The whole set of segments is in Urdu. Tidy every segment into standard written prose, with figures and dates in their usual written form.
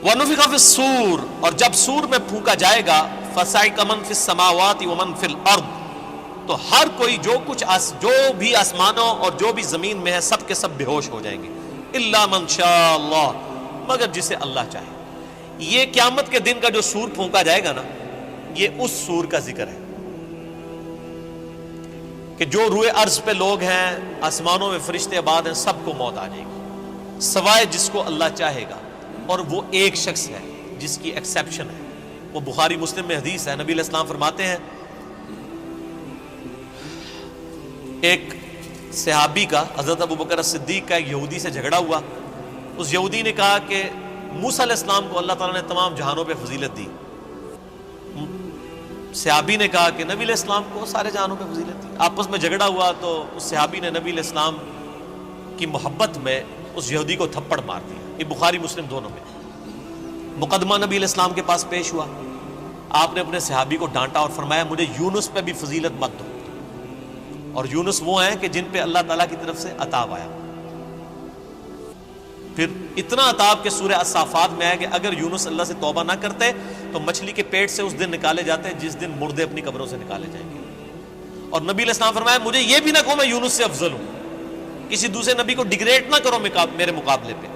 وَنُفِخَ فِي الصُّورِ، اور جب سور میں پھونکا جائے گا، فَصَعِقَ مَن فِي السَّمَاوَاتِ وَمَن فِي الْأَرْضِ، تو ہر کوئی جو بھی آسمانوں اور جو بھی زمین میں ہے سب کے سب بے ہوش ہو جائیں گے، اِلَّا مَن شَاءَ اللَّهُ، مگر جسے اللہ چاہے۔ یہ قیامت کے دن کا جو سور پھونکا جائے گا نا، یہ اس سور کا ذکر ہے کہ جو روئے ارض پہ لوگ ہیں، آسمانوں میں فرشتے آباد ہیں، سب کو موت آ جائے گی سوائے جس کو اللہ چاہے گا، اور وہ ایک شخص ہے جس کی ایکسیپشن ہے۔ وہ بخاری مسلم میں حدیث ہے، نبی علیہ السلام فرماتے ہیں ایک صحابی کا، حضرت ابوبکر صدیق کا، ایک یہودی سے جھگڑا ہوا۔ اس یہودی نے کہا کہ موسیٰ علیہ السلام کو اللہ تعالیٰ نے تمام جہانوں پہ فضیلت دی۔ صحابی نے کہا کہ نبی علیہ السلام کو سارے جہانوں پہ فضیلت دی۔ آپس میں جھگڑا ہوا تو اس صحابی نے نبی علیہ السلام کی محبت میں اس یہودی کو تھپڑ مار دیا۔ یہ بخاری مسلم دونوں میں۔ مقدمہ نبی علیہ السلام کے پاس پیش ہوا، آپ نے اپنے صحابی کو ڈانٹا اور فرمایا مجھے یونس پہ بھی فضیلت مت دو، اور یونس وہ ہیں کہ جن پہ اللہ تعالیٰ کی طرف سے عطاب آیا۔ پھر اتنا عطاب کہ سورہ الصافات میں ہے کہ اگر یونس اللہ سے توبہ نہ کرتے تو مچھلی کے پیٹ سے اس دن نکالے جاتے جس دن مردے اپنی قبروں سے نکالے جائیں گے۔ اور نبی علیہ السلام فرمایا مجھے یہ بھی نہ کہو میں یونس سے افضل ہوں، کسی دوسرے نبی کو ڈیگریڈ نہ کرو میرے مقابلے پہ۔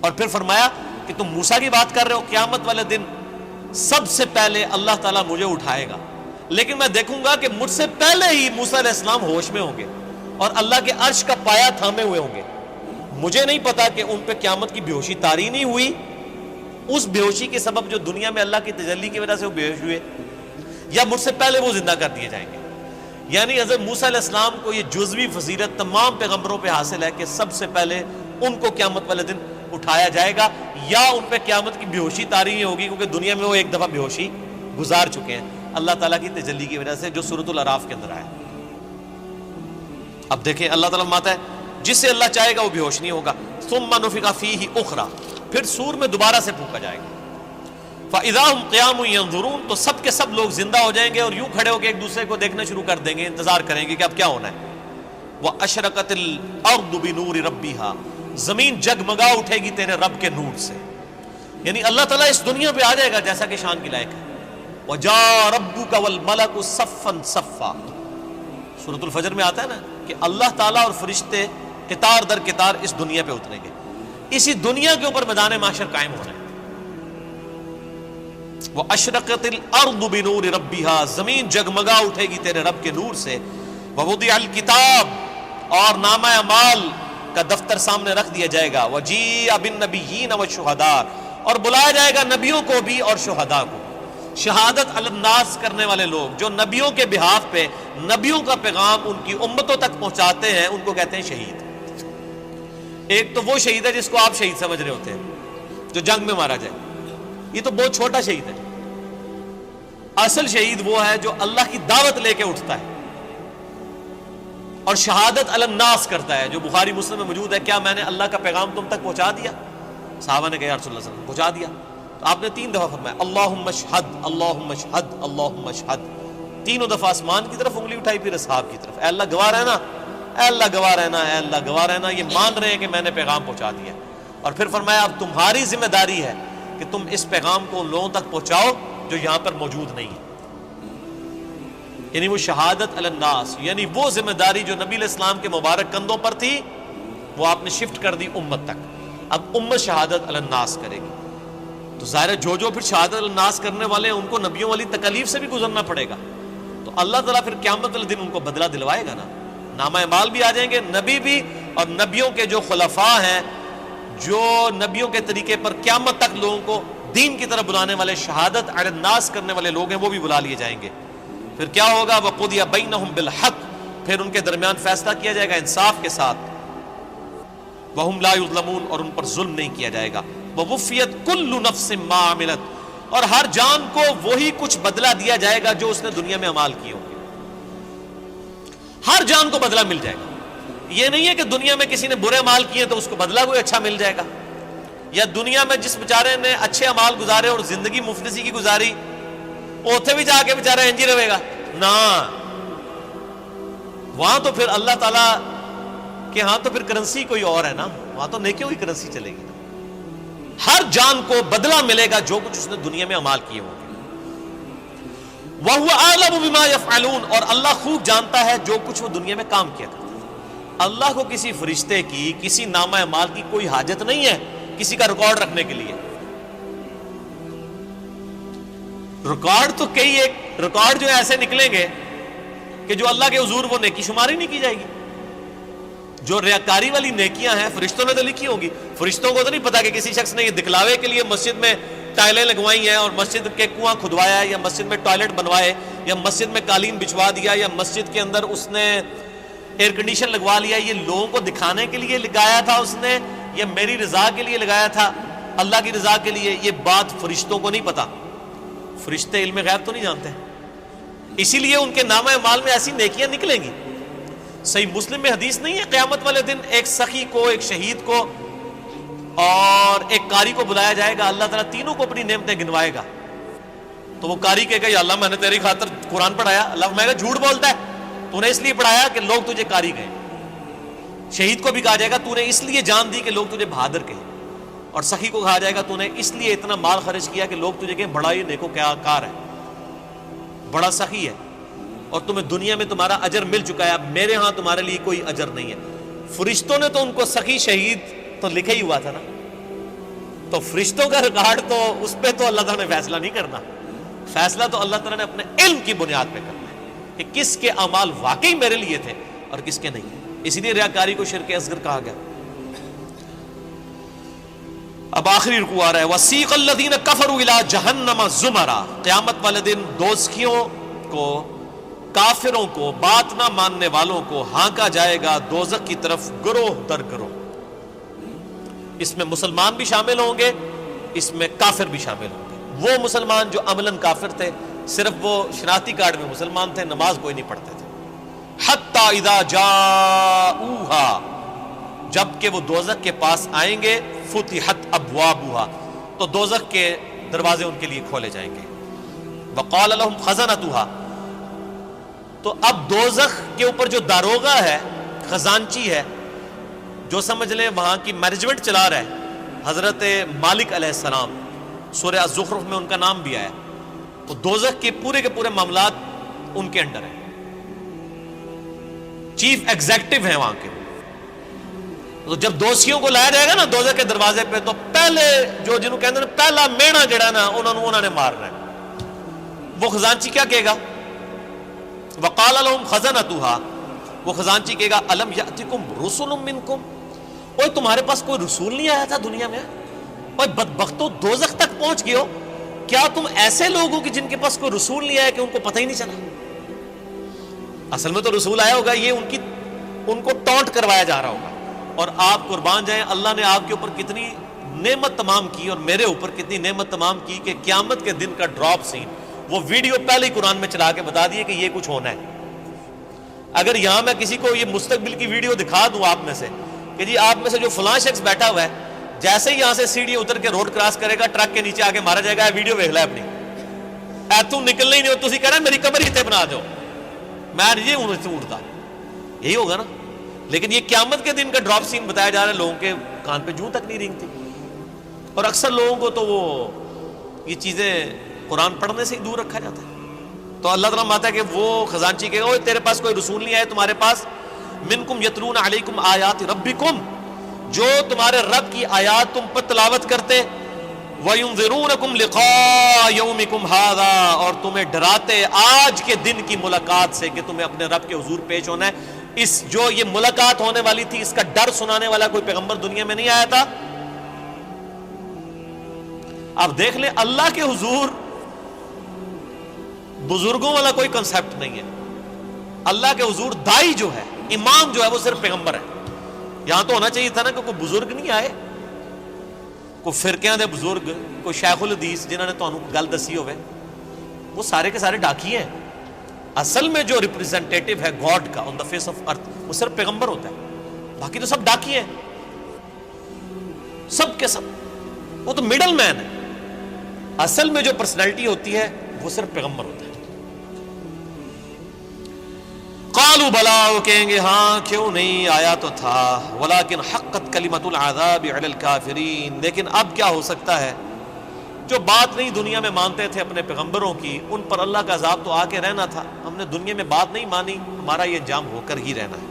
اور پھر فرمایا کہ تم موسیٰ کی بات کر رہے ہو، قیامت والے دن سب سے پہلے اللہ تعالیٰ مجھے اٹھائے گا، لیکن میں دیکھوں گا کہ مجھ سے پہلے ہی موسیٰ علیہ السلام ہوش میں ہوں گے اور اللہ کے عرش کا پایا تھامے ہوئے ہوں گے۔ مجھے نہیں پتا کہ ان پہ قیامت کی بے ہوشی طاری نہیں ہوئی، اس بے ہوشی کے سبب جو دنیا میں اللہ کی تجلی کی وجہ سے وہ بے ہوش ہوئے، یا مجھ سے پہلے وہ زندہ کر دیے جائیں گے۔ یعنی حضرت موسیٰ علیہ السلام کو یہ جزوی فضیلت تمام پیغمبروں پہ حاصل ہے کہ سب سے پہلے ان کو قیامت والے دن اٹھایا جائے گا، یا ان پہ قیامت کی بے ہوشی طاری نہیں ہوگی، کیونکہ دنیا میں وہ ایک دفعہ بے ہوشی گزار چکے ہیں اللہ تعالیٰ کی تجلی کی وجہ سے، جو سورۃ الاعراف کے اندر آیا۔ اب دیکھیں اللہ تعالیٰ فرماتا ہے جس سے اللہ چاہے گا وہ بے ہوش نہیں ہوگا۔ ثم نفخ فیہ اخری، پھر سور میں دوبارہ سے پھونکا جائے گا۔ فاذا هم قیام ینظرون، تو سب کے سب لوگ زندہ ہو جائیں گے اور یوں کھڑے ہو کے ایک دوسرے کو دیکھنا شروع کر دیں گے، انتظار کریں گے کہ اب کیا ہونا ہے۔ واشرقت الارض بنور ربها، زمین جگمگا اٹھے گی تیرے رب کے نور سے، یعنی اللہ تعالیٰ اس دنیا پہ آ جائے گا جیسا کہ شان کی لائق ہے۔ وجاء ربک والملک صفا صفا، سورۃ الفجر میں آتا ہے نا کہ اللہ تعالیٰ اور فرشتے قطار در قطار اس دنیا پہ اتریں گے، اسی دنیا کے اوپر میدان محشر قائم ہونا ہے۔ واشرقت الارض بنور ربها، زمین جگمگا اٹھے گی تیرے رب کے نور سے۔ ووضع الکتاب، اور نامہ اعمال کا دفتر سامنے رکھ دیا جائے گا۔ وجیء بالنبیین والشہداء، اور بلایا جائے گا نبیوں کو بھی اور شہداء کو۔ شہادت علی الناس کرنے والے لوگ جو نبیوں کے بہاف پہ نبیوں کا پیغام ان کی امتوں تک پہنچاتے ہیں، ان کو کہتے ہیں شہید۔ ایک تو وہ شہید ہے جس کو آپ شہید سمجھ رہے ہوتے ہیں، جو جنگ میں مارا جائے، یہ تو بہت چھوٹا شہید ہے۔ اصل شہید وہ ہے جو اللہ کی دعوت لے کے اٹھتا ہے اور شہادت علی الناس کرتا ہے، جو بخاری مسلم میں موجود ہے۔ کیا میں نے اللہ کا پیغام تم تک پہنچا دیا؟ صحابہ نے کہا یا رسول اللہ صلی اللہ علیہ وسلم پہنچا دیا۔ تو آپ نے 3 دفعہ فرمایا اللہم اشہد اللہم اشہد اللہم اشہد، تینوں دفعہ آسمان کی طرف انگلی اٹھائی، پھر اصحاب کی طرف، اے اللہ گواہ رہنا، اے اللہ گواہ رہنا، اے اللہ گواہ رہنا، یہ مان رہے ہیں کہ میں نے پیغام پہنچا دیا۔ اور پھر فرمایا اب تمہاری ذمہ داری ہے کہ تم اس پیغام کو ان لوگوں تک پہنچاؤ جو یہاں پر موجود نہیں ہے، یعنی وہ شہادت علی الناس، یعنی وہ ذمہ داری جو نبی علیہ السلام کے مبارک کندھوں پر تھی وہ آپ نے شفٹ کر دی امت تک۔ اب امت شہادت علی الناس کرے گی، تو ظاہر ہے جو پھر شہادت علی الناس کرنے والے ہیں ان کو نبیوں والی تکالیف سے بھی گزرنا پڑے گا، تو اللہ تعالیٰ پھر قیامت والے دن ان کو بدلہ دلوائے گا نا۔ نامہ اعمال بھی آ جائیں گے، نبی بھی، اور نبیوں کے جو خلفاء ہیں، جو نبیوں کے طریقے پر قیامت تک لوگوں کو دین کی طرف بلانے والے، شہادت علی الناس کرنے والے لوگ ہیں، وہ بھی بلا لیے جائیں گے۔ پھر کیا ہوگا؟ وَقُضِيَ بَيْنَهُمْ بِالْحَقِّ، پھر ان کے درمیان فیصلہ کیا جائے گا انصاف کے ساتھ۔ وَهُمْ لَا يُظْلَمُونَ، اور ان پر ظلم نہیں کیا جائے گا۔ وَوُفِّيَتْ كُلُّ نَفْسٍ مَّا عَمِلَتْ، اور ہر جان کو وہی کچھ بدلہ دیا جائے گا جو اس نے دنیا میں اعمال کیے ہوں گے، ہر جان کو بدلہ مل جائے گا۔ یہ نہیں ہے کہ دنیا میں کسی نے برے اعمال کیے تو اس کو بدلہ کوئی اچھا مل جائے گا، یا دنیا میں جس بیچارے نے اچھے اعمال گزارے اور زندگی مفلسی کی گزاری، اوتھے بھی جا کے بیچارہ انج ہی رہے گا نا، وہاں تو پھر اللہ تعالیٰ کہ ہاں تو پھر کرنسی کوئی اور ہے نا، وہاں تو نیکیوں کی کرنسی چلے گی نا۔ ہر جان کو بدلہ ملے گا جو کچھ اس نے دنیا میں اعمال کیے ہوں گے. وَهُوَ أَعْلَمُ بِمَا يَفْعَلُونَ اور اللہ خوب جانتا ہے جو کچھ وہ دنیا میں کام کیا کرتا ہے. اللہ کو کسی فرشتے کی, کسی نامہ اعمال کی کوئی حاجت نہیں ہے کسی کا ریکارڈ رکھنے کے لیے. ریکارڈ تو کئی ایک ریکارڈ جو ایسے نکلیں گے کہ جو اللہ کے حضور وہ نیکی شماری نہیں کی جائے گی. جو ریاکاری والی نیکیاں ہیں فرشتوں نے تو لکھی ہوں گی. فرشتوں کو تو نہیں پتا کہ کسی شخص نے یہ دکھلاوے کے لیے مسجد میں ٹائلیں لگوائی ہیں اور مسجد کے کنواں کھدوایا ہے, یا مسجد میں ٹوائلٹ بنوائے, یا مسجد میں قالین بچھوا دیا, یا مسجد کے اندر اس نے ایئر کنڈیشن لگوا لیا. یہ لوگوں کو دکھانے کے لیے لگایا تھا اس نے, یا میری رضا کے لیے لگایا تھا, اللہ کی رضا کے لیے؟ یہ بات فرشتوں کو نہیں پتا. فرشتے علم غیب تو نہیں جانتے, اسی لیے ان کے نامہ اعمال میں ایسی نیکیاں نکلیں گی. صحیح مسلم میں حدیث نہیں ہے قیامت والے دن ایک سخی کو, ایک شہید کو اور ایک قاری کو بلایا جائے گا, اللہ تعالیٰ تینوں کو اپنی نعمتیں گنوائے گا. تو وہ قاری کہے گا یا اللہ میں نے تیری خاطر قرآن پڑھایا. اللہ فرمائے گا جھوٹ بولتا ہے, تو نے اس لیے پڑھایا کہ لوگ تجھے قاری کہیں. شہید کو بھی کہا جائے گا تو نے اس لیے جان دی کہ لوگ تجھے بہادر کہیں. اور سخی کو کہا جائے گا تو نے اس لیے اتنا مال خرچ کیا کہ لوگ تجھے کہیں بڑا یہ نیکو کیا کار ہے, بڑا سخی ہے, اور تمہیں دنیا میں تمہارا اجر مل چکا ہے, اب میرے ہاں تمہارے لیے کوئی اجر نہیں ہے. فرشتوں نے تو ان کو سخی شہید تو لکھا ہی ہوا تھا نا, تو فرشتوں کا ریکارڈ تو اس پہ تو اللہ تعالیٰ نے فیصلہ نہیں کرنا. فیصلہ تو اللہ تعالیٰ نے اپنے علم کی بنیاد پہ کرنا ہے کہ کس کے اعمال واقعی میرے لیے تھے اور کس کے نہیں. اسی لیے ریاکاری کو شرک اصغر کہا گیا. اب آخری رکوع آ رہا ہے وَسِيقَ الَّذِينَ كَفَرُوا إِلَىٰ جَهَنَّمَ زُمَرًا. قیامت والے دن دوزخیوں کو, کافروں کو, بات نہ ماننے والوں کو ہانکا جائے گا دوزخ کی طرف گروہ در گروہ. اس میں مسلمان بھی شامل ہوں گے, اس میں کافر بھی شامل ہوں گے. وہ مسلمان جو عملاً کافر تھے, صرف وہ شناختی کارڈ میں مسلمان تھے, نماز کوئی نہیں پڑھتے تھے. حَتَّى إِذَا جَاءُوهَا جب کہ وہ دوزخ کے پاس آئیں گے, فُتِحَتْ أَبْوَابُهَا تو دوزخ کے دروازے ان کے لیے کھولے جائیں گے. وَقَالَ لَهُمْ خَزَنَتُهَا تو اب دوزخ کے اوپر جو داروغہ ہے, خزانچی ہے, جو سمجھ لیں وہاں کی مینجمنٹ چلا رہا ہے, حضرت مالک علیہ السلام, سورہ الزخرف میں ان کا نام بھی آیا. تو دوزخ کے پورے معاملات ان کے انڈر ہیں, چیف ایگزیکٹو ہیں وہاں کے. تو جب دوزخیوں کو لایا جائے گا نا دوزخ کے دروازے پہ, تو پہلے جو جنہوں کہتے ہیں پہلا مینا جڑا نا انہوں نے مارنا ہے. وہ خزانچی کیا کہے گا؟ وَقَالَ لَهُمْ خَزَنَتُهَا وہ خزانچی کہے گا أَلَمْ يَأْتِكُمْ رُسُلٌ مِّنْكُمْ اوہ تمہارے پاس کوئی رسول نہیں آیا تھا دنیا میں؟ اوہ بدبختو دوزخ تک پہنچ گئے ہو, کیا تم ایسے لوگ ہو کہ جن کے پاس کوئی رسول نہیں آیا کہ ان کو پتہ ہی نہیں چلا؟ اصل میں تو رسول آیا ہوگا, یہ ان کو ٹونٹ کروایا جا رہا ہوگا. اور آپ قربان جائیں, اللہ نے آپ کے اوپر کتنی نعمت تمام کی اور میرے اوپر کتنی نعمت تمام کی کہ قیامت کے دن کا ڈراپ سین وہ ویڈیو پہلے ہی قرآن میں چلا کے بتا دیے کہ یہ کچھ ہونا ہے. اگر یہاں میں کسی کو یہ مستقبل کی ویڈیو دکھا دوں آپ میں سے کہ جی آپ میں سے جو فلاں شخص بیٹھا ہوا ہے, جیسے ہی یہاں سے سیڑھی اتر کے روڈ کراس کرے گا ٹرک کے نیچے آ کے مارا جائے گا, ویڈیو دیکھ لے اپنی, تم نکلنا ہی نہیں ہو, تھی کہہ رہا میری قبر ہی تے بنا دو, میں یہ اڑتا, یہی ہوگا نا. لیکن یہ قیامت کے دن کا ڈراپ سین بتایا جا رہا ہے, لوگوں کے کان پہ جوں تک نہیں رینگتی. اور اکثر لوگوں کو تو وہ یہ چیزیں قرآن پڑھنے سے ہی دور رکھا جاتا ہے. تو اللہ تعالیٰ ماتا ہے کہ وہ خزانچی کہے گا تیرے پاس کوئی رسول نہیں آیا تمہارے پاس, منکم یتلون علیکم آیات ربکم جو تمہارے رب کی آیات تم پر تلاوت کرتے, وینذرونکم لقاء یومکم ھذا اور تمہیں ڈراتے آج کے دن کی ملاقات سے کہ تمہیں اپنے رب کے حضور پیش ہونا ہے. اس جو یہ ملاقات ہونے والی تھی اس کا ڈر سنانے والا کوئی پیغمبر دنیا میں نہیں آیا تھا. آپ دیکھ لیں اللہ کے حضور بزرگوں والا کوئی کنسپٹ نہیں ہے. اللہ کے حضور دائی جو ہے, امام جو ہے وہ صرف پیغمبر ہے. یہاں تو ہونا چاہیے تھا نا کہ کوئی بزرگ نہیں آئے, کوئی فرقیاں دے بزرگ, کوئی شیخ الحدیث جنہوں نے تانوں گل دسی ہوئے, وہ سارے کے سارے ڈاکی ہیں. اصل میں جو ریپریزنٹیٹو ہے گاڈ کا آن دا فیس آف ارتھ وہ صرف پیغمبر ہوتا ہے, باقی تو سب ڈاکی ہیں, سب کے سب, وہ تو مڈل مین ہے. اصل میں جو پرسنالٹی ہوتی ہے وہ صرف پیغمبر ہوتا ہے. قالوا بلا، وہ کہیں گے ہاں کیوں نہیں، آیا تو تھا، ولکن حقت کلمۃ العذاب علی الکافرین، لیکن اب کیا ہو سکتا ہے، جو بات نہیں دنیا میں مانتے تھے اپنے پیغمبروں کی، ان پر اللہ کا عذاب تو آ کے رہنا تھا، ہم نے دنیا میں بات نہیں مانی، ہمارا یہ انجام ہو کر ہی رہنا ہے۔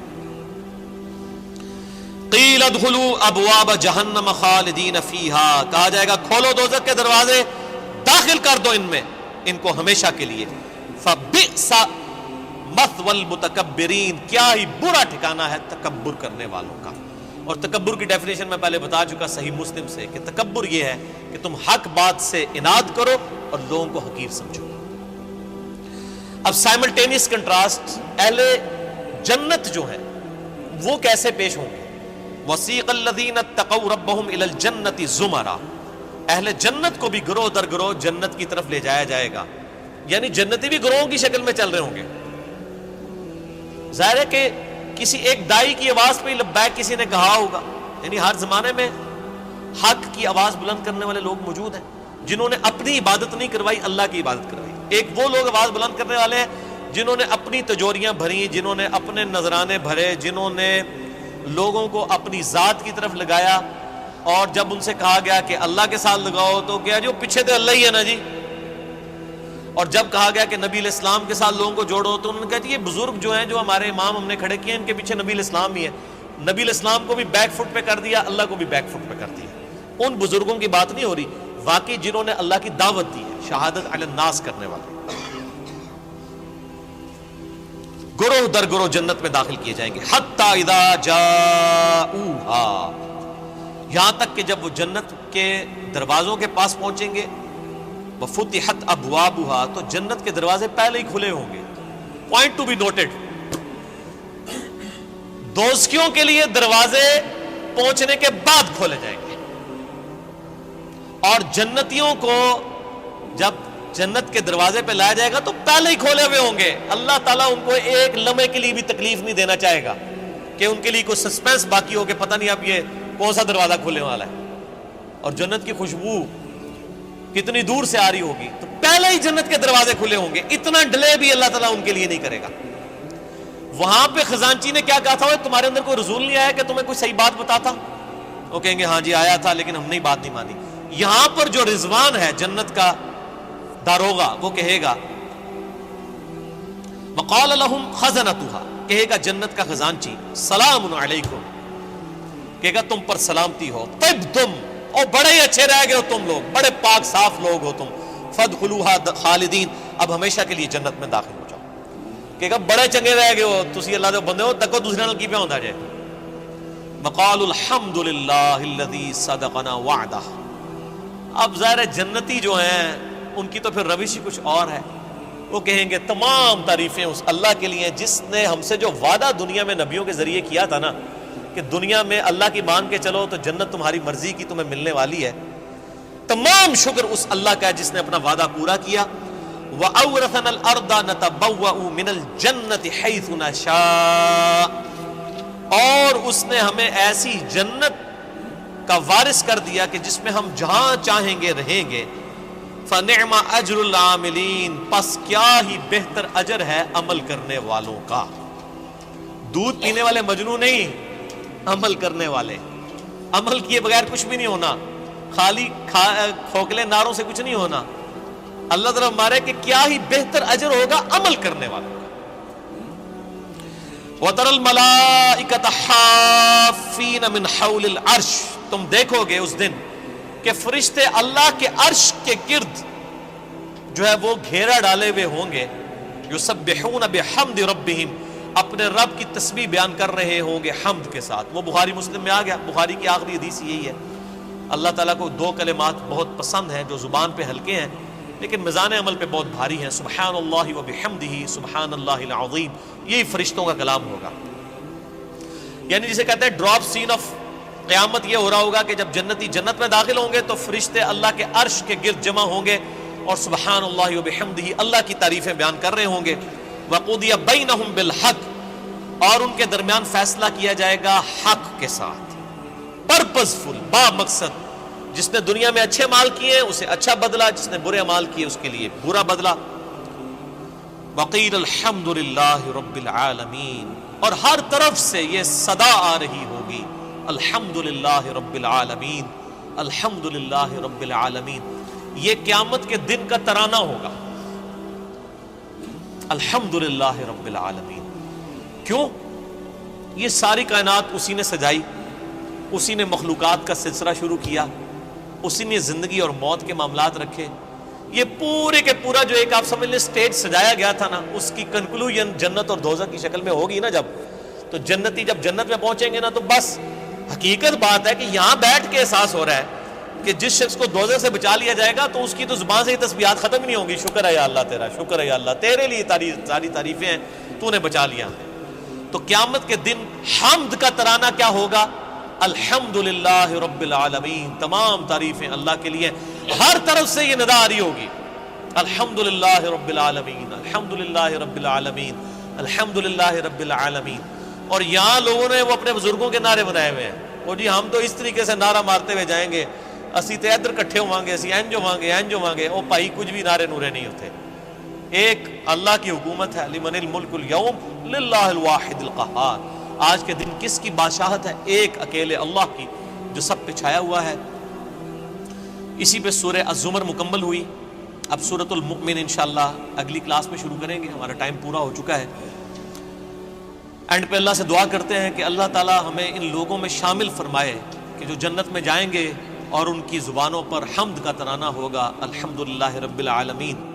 قیل ادخلوا ابواب جہنم خالدین فیہا، کہا جائے گا کھولو دوزخ کے دروازے، داخل کر دو ان میں، ان کو ہمیشہ کے لیے۔ فبئس مثوى المتکبرین، کیا ہی برا ٹھکانہ ہے تکبر کرنے والوں کا۔ اور تکبر کی ڈیفینیشن میں پہلے بتا چکا صحیح مسلم سے کہ تکبر یہ ہے کہ تم حق بات سے اناد کرو اور لوگوں کو حقیر سمجھو۔ اب سائملٹینیس کنٹراسٹ، اہل جنت جو ہیں وہ کیسے پیش ہوں گے؟ وسیق الذین اتقوا ربهم الی الجنۃ زمرا، اہل جنت کو بھی گروہ در گروہ جنت کی طرف لے جایا جائے گا، یعنی جنتی بھی گروہوں کی شکل میں چل رہے ہوں گے۔ ظاہر ہے کہ کسی ایک دائی کی آواز پہ لبیک کسی نے کہا ہوگا، یعنی ہر زمانے میں حق کی آواز بلند کرنے والے لوگ موجود ہیں جنہوں نے اپنی عبادت نہیں کروائی، اللہ کی عبادت کروائی۔ ایک وہ لوگ آواز بلند کرنے والے ہیں جنہوں نے اپنی تجوریاں بھری، جنہوں نے اپنے نذرانے بھرے، جنہوں نے لوگوں کو اپنی ذات کی طرف لگایا، اور جب ان سے کہا گیا کہ اللہ کے ساتھ لگاؤ تو کیا جو پیچھے تو اللہ ہی ہے نا جی، اور جب کہا گیا کہ نبی علیہ السلام کے ساتھ لوگوں کو جوڑو تو انہوں نے کہا جی یہ بزرگ جو ہیں جو ہمارے امام ہم نے کھڑے کیے ان کے پیچھے نبی علیہ السلام ہی ہے۔ نبی علیہ السلام کو بھی بیک فٹ پہ کر دیا، اللہ کو بھی بیک فٹ پہ کر دیا۔ ان بزرگوں کی بات نہیں ہو رہی، واقعی جنہوں نے اللہ کی دعوت دی ہے، شہادت علی الناس کرنے والے گروہ در گروہ جنت میں داخل کیے جائیں گے۔ حتی اذا جاؤہا، یہاں تک کہ جب وہ جنت کے دروازوں کے پاس پہنچیں گے، وفتحت ابوابها، تو جنت کے دروازے پہلے ہی کھلے ہوں گے۔ پوائنٹ ٹو بی نوٹڈ، دوزخیوں کے لیے دروازے پہنچنے کے بعد کھولے جائیں گے، اور جنتیوں کو جب جنت کے دروازے پہ لایا جائے گا تو پہلے ہی کھولے ہوئے ہوں گے۔ اللہ تعالیٰ ان کو ایک لمحے کے لیے بھی تکلیف نہیں دینا چاہے گا کہ ان کے لیے کوئی سسپینس باقی ہو کہ پتہ نہیں اب یہ کون سا دروازہ کھولنے والا ہے، اور جنت کی خوشبو کتنی دور سے آ رہی ہوگی، تو پہلے ہی جنت کے دروازے کھلے ہوں گے، اتنا ڈیلے بھی اللہ تعالیٰ ان کے لیے نہیں کرے گا۔ وہاں پہ خزانچی نے کیا کہا تھا، تمہارے اندر کوئی رسول نہیں آیا کہ تمہیں کوئی صحیح بات بتاتا؟ وہ کہیں گے ہاں جی آیا تھا لیکن ہم نے بات نہیں مانی۔ یہاں پر جو رضوان ہے جنت کا داروغہ، وہ کہے گا وقال لهم خزنتها، کہے گا جنت کا خزانچی سلام علیکم، کہے گا تم پر سلامتی ہو، طبتم، اور بڑے ہی اچھے رہ گئے ہو تم لوگ، بڑے پاک صاف لوگ ہو تم، فادخلوها خالدین، اب ہمیشہ کے لیے جنت میں داخل ہو جاؤ۔ کہے گا بڑے چنگے رہ گئے ہو تسی اللہ دے بندے ہو، تکو دوسرے نال کی پہ ہوندا جائے۔ وقالوا الحمد للہ الذی صدقنا وعدہ، اب ظاہر ہے جنتی جو ہیں ان کی تو پھر روش ہی کچھ اور ہے، وہ کہیں گے تمام تعریفیں اس اللہ کے لیے جس نے ہم سے جو وعدہ دنیا میں نبیوں کے ذریعے کیا تھا نا کہ دنیا میں اللہ کی مان کے چلو تو جنت تمہاری مرضی کی تمہیں ملنے والی ہے، تمام شکر اس اللہ کا ہے جس نے اپنا وعدہ پورا کیا۔ وَأَوْرَثَنَا الْأَرْضَ نَتَبَوَّأُ مِنَ الْجَنَّةِ حَيْثُ نَشَاءُ، اور اس نے ہمیں ایسی جنت کا وارث کر دیا کہ جس میں ہم جہاں چاہیں گے رہیں گے۔ فَنِعْمَ أَجْرُ الْعَامِلِينَ، پس کیا ہی بہتر اجر ہے عمل کرنے والوں کا۔ دودھ پینے والے مجنون نہیں، عمل کرنے والے، عمل کیے بغیر کچھ بھی نہیں ہونا، خالی کھوکھلے نعروں سے کچھ نہیں ہونا۔ اللہ تعالیٰ ہمارے کہ کیا ہی بہتر اجر ہوگا عمل کرنے والوں کا۔ وَتَرَى الْمَلَائِكَةَ حَافِّينَ مِنْ حَوْلِ الْعَرْشِ، تم دیکھو گے اس دن کہ فرشتے اللہ کے عرش کے گرد جو ہے وہ گھیرا ڈالے ہوئے ہوں گے، یسبحون بحمد ربہم، اپنے رب کی تسبیح بیان کر رہے ہوں گے حمد کے ساتھ۔ وہ بخاری مسلم میں آ گیا، بخاری کی آخری حدیث یہی ہے۔ اللہ تعالیٰ کو دو کلمات بہت پسند ہیں جو زبان پہ ہلکے ہیں لیکن میزان عمل پہ بہت بھاری ہیں، سبحان اللہ و بحمدہ سبحان اللہ العظیم، یہی فرشتوں کا کلام ہوگا۔ یعنی جسے کہتے ہیں ڈراپ سین آف قیامت، یہ ہو رہا ہوگا کہ جب جنتی جنت میں داخل ہوں گے تو فرشتے اللہ کے عرش کے گرد جمع ہوں گے اور سبحان اللہ و بحمدہ اللہ کی تعریفیں بیان کر رہے ہوں گے۔ وقضی بینہم بالحق، اور ان کے درمیان فیصلہ کیا جائے گا حق کے ساتھ، پرپز فل، با مقصد۔ جس نے دنیا میں اچھے مال کیے اسے اچھا بدلہ، جس نے برے مال کیے اس کے لیے برا بدلہ۔ وقیل الحمد للہ رب العالمین، اور ہر طرف سے یہ صدا آ رہی ہوگی، الحمد للہ رب العالمین، الحمد للہ رب العالمین۔ یہ قیامت کے دن کا ترانہ ہوگا، الحمد للہ رب العالمین۔ کیوں؟ یہ ساری کائنات اسی نے سجائی، اسی نے مخلوقات کا سلسلہ شروع کیا، اسی نے زندگی اور موت کے معاملات رکھے۔ یہ پورے کے پورا جو ایک آپ سمجھ لیں سٹیج سجایا گیا تھا نا، اس کی کنکلوژن جنت اور دوزخ کی شکل میں ہوگی نا جب، تو جنتی جب جنت میں پہنچیں گے نا تو بس حقیقت بات ہے کہ یہاں بیٹھ کے احساس ہو رہا ہے کہ جس شخص کو دوزخ سے بچا لیا جائے گا تو اس کی تو زبان سے ہی تسبیحات ختم ہی نہیں ہوں گی، شکر ہے یا اللہ تیرا، شکر ہے یا اللہ، تیرے لیے ساری تعریفیں ہیں، تو نے بچا لیا۔ تو قیامت کے دن حمد کا ترانہ کیا ہوگا؟ الحمد للہ رب العالمین، تمام تعریفیں اللہ کے لیے، ہر طرف سے یہ ندا آ رہی ہوگی، الحمد للہ رب العالمین، الحمد للہ رب العالمین، الحمد للہ رب العالمین۔ اور یہاں لوگوں نے وہ اپنے بزرگوں کے نعرے بنائے ہوئے ہیں، وہ جی ہم تو اس طریقے سے نعرہ مارتے ہوئے جائیں گے، اسی تے ادھر کٹھے ہوواں گے، اسی اینج ہوواں گے، او بھائی کچھ بھی نعرے نورے نہیں ہوتے۔ ایک اللہ کی حکومت ہے، لمن الملک اليوم للہ الواحد القہار، آج کے دن کس کی بادشاہت ہے؟ ایک اکیلے اللہ کی، جو سب پہ چھایا ہوا ہے۔ اسی پہ سورہ الزمر مکمل ہوئی۔ اب سورۃ المؤمن انشاءاللہ اگلی کلاس میں شروع کریں گے، ہمارا ٹائم پورا ہو چکا ہے۔ اینڈ پہ اللہ سے دعا کرتے ہیں کہ اللہ تعالی ہمیں ان لوگوں میں شامل فرمائے کہ جو جنت میں جائیں گے اور ان کی زبانوں پر حمد کا ترانہ ہوگا، الحمدللہ رب العالمین۔